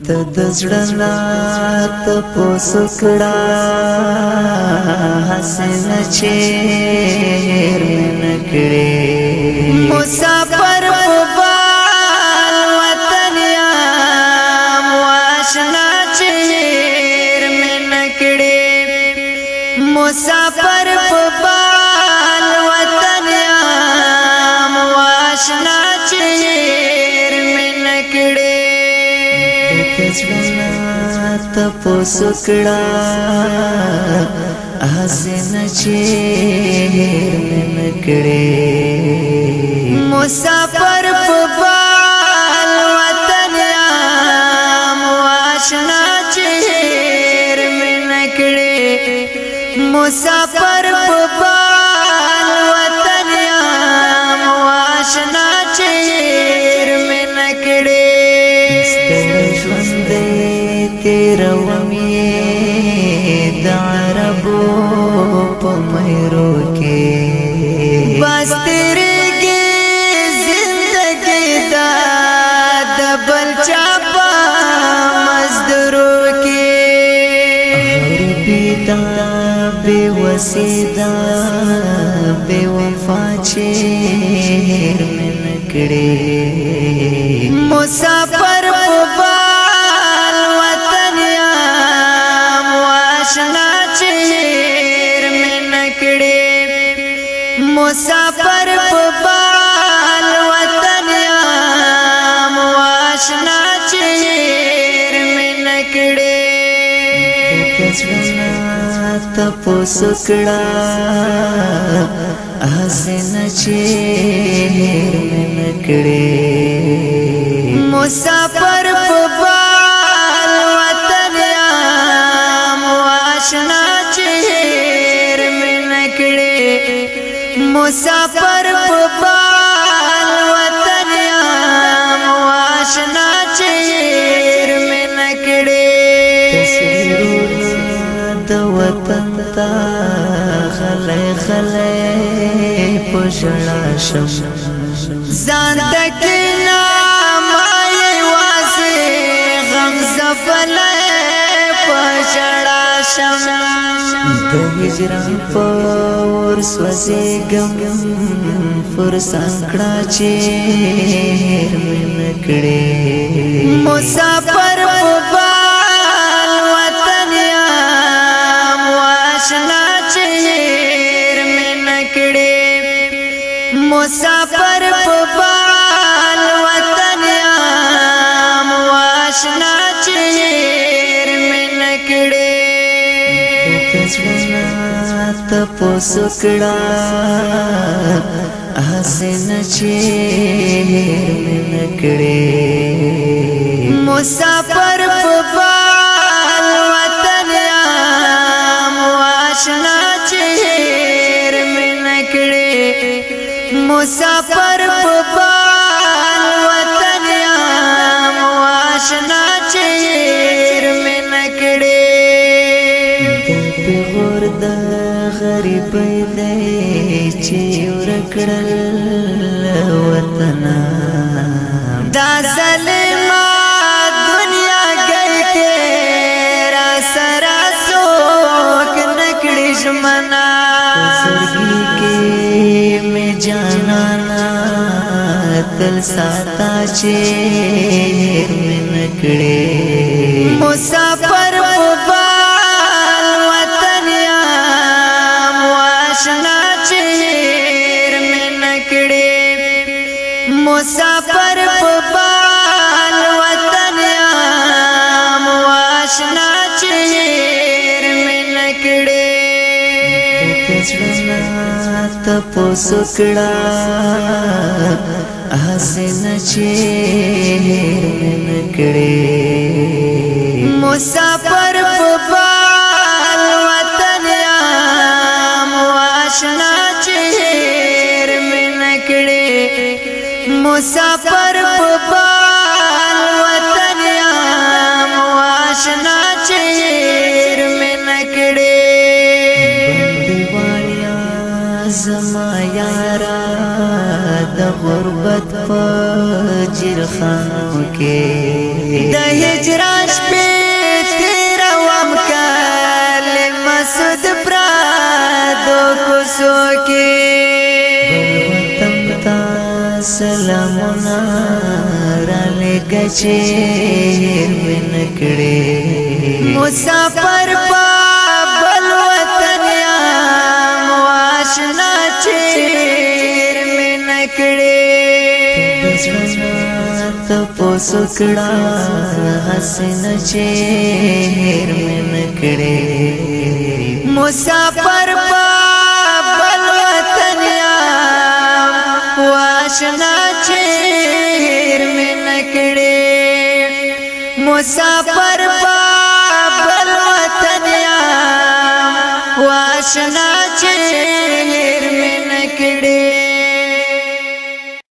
ته د زړه نه تپوس کړه حسن چیر مې کړې مسافر په بال وطن یم واشنا چیر مې کړې مسافر په بال وطن یم واشنا چیر مې کړې تپوس کړه حسن چیر مې کړې مسافر په بال وطن یم واشنا چیر مې کړې مسافر په بال وطن یم واشنا چیر مې کړې رومی د عربو په مېرو کې بس تیرېږي زندګي دا د بل چا په مزدورو کې غریبي دا بې وسې دا بې وفا چیر مې کړې مسافر په مسافر په بال وطن یم واشنا چیر مې کړې تپوس کړه حسن چیر مې کړې مسافر په بال وطن یم واشنا چیر مې کړې مسافر په بال وطن یم واشنا چیر مې کړې تصویرونه د وطن ته خلې خلې په ژړا شم ځان تکنا ما یوازې غم زفلې په ژړا شم د هجران پر سوځېږم فرصت کړه چیر مې کړې مسافر په بال وطن یم واشنا چیر مې کړې مسافر په بال وطن یم واشنا چیر مې کړې تپوس کړه حسن چیر مې کړې مسافر په بال وطن یم واشنا چیر مې کړې مسافر په بال وطن یم واشنا چیر مې کړې د غریب دی چې ورکړل وطن دا ظلمه دنیا گئی کې را سره څوک نکړي ژمنه زړګي کې مې جانانا تل ساته چیر مې کړې مسافر په واشنا چیر مې کړې مسافر په بال وطن یم واشنا چیر مې کړې تپوس کړه حسن چیر مې کړې مسافر په بال وطن یم واشنا چیر مې کړې مسافر په بال وطن یم واشنا چیر مې کړې بندیوالیا زما یارا د غربت په جرخانو کې هجران شپې تیروم کلمه سود پرادو کوڅو کې بل وطن ته سلامونه رالېږه چې هېر مې نه کړې مسافر په بل وطن یم واشنا چې هېر مې نه کړې تپوس کړه حسنه چې هېر مې نه کړې مسافر په بل وطن یم واشنا چې هېر مې نه کړې مسافر په بل وطن یم واشنا